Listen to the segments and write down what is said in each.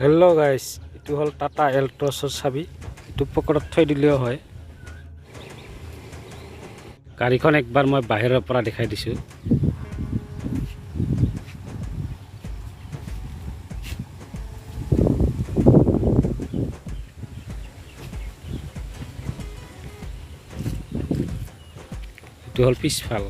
Hello' guys, এইটো হ'ল টাটা এল্ট্ৰছৰ চাবি। এইটো পকেটত থৈ দিলেও হয়। গাড়ীখন একবাৰ মই বাহিৰৰ পৰা দেখাই দিছোঁ। এইটো হ'ল পিছফাল।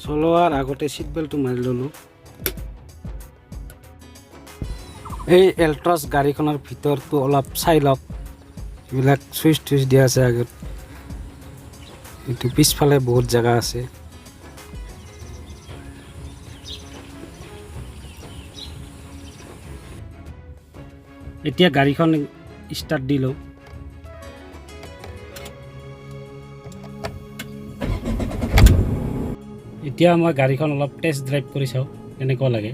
চলোৱাৰ আগতে চিট বেল্টটো মাৰি ল'লোঁ। এই এল্ট্ৰছ গাড়ীখনৰ ভিতৰটো অলপ চাই লওক। এইবিলাক চুইচ টুইচ দিয়া আছে আগত। এইটো পিছফালে বহুত জেগা আছে। এতিয়া গাড়ীখন ষ্টাৰ্ট দি লওঁ। এতিয়া মই গাড়ীখন অলপ টেষ্ট ড্ৰাইভ কৰি চাওঁ কেনেকুৱা লাগে।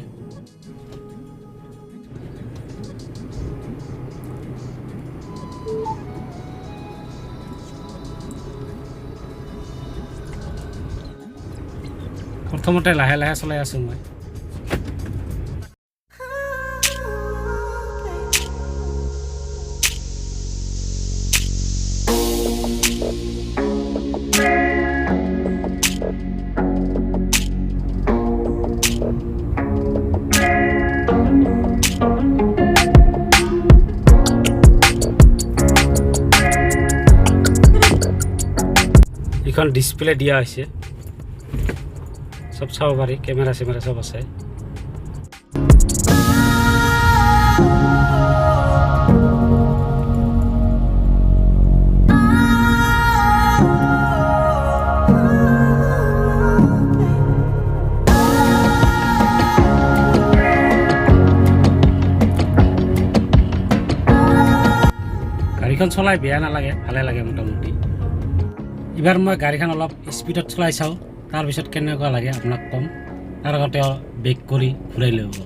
প্ৰথমতে লাহে লাহে চলাই আছোঁ মই। এইখন ডিছপ্লে দিয়া হৈছে, চব চাব পাৰি, কেমেৰা চেমেৰা চব আছে। গাড়ীখন চলাই বেয়া নালাগে, ভালে লাগে মোটামুটি। এইবাৰ মই গাড়ীখন অলপ স্পীডত চলাই চাওঁ, তাৰপিছত কেনেকুৱা লাগে আপোনাক ক'ম। তাৰ আগতে বেক কৰি ঘূৰাই লৈ হ'ব।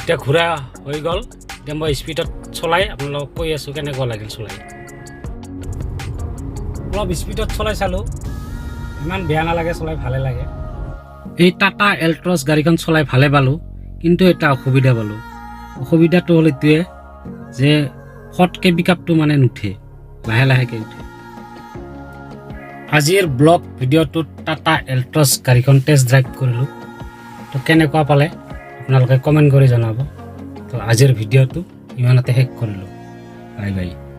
এতিয়া ঘূৰা হৈ গ'ল। এতিয়া মই স্পীডত চলাই আপোনালোকক কৈ আছোঁ কেনেকুৱা লাগিল চলাই। অলপ স্পীডত চলাই চালোঁ, ইমান বেয়া নালাগে, চলাই ভালে লাগে। এই টাটা এল্ট্ৰছ গাড়ীখন চলাই ভালে পালোঁ, কিন্তু এটা অসুবিধা পালোঁ। অসুবিধাটো হ'ল এইটোৱে যে ফটকৈ পিকআপটো মানে নুঠে, লাহে লাহেকৈ উঠে। আজিৰ ব্লগ ভিডিঅ'টোত টাটা এল্ট্ৰছ গাড়ীখন টেষ্ট ড্ৰাইভ কৰিলোঁ। তো কেনেকুৱা পালে আপোনালোকে কমেণ্ট কৰি জনাব। তো আজিৰ ভিডিঅ'টো ইমানতে শেষ কৰিলোঁ। Bye bye.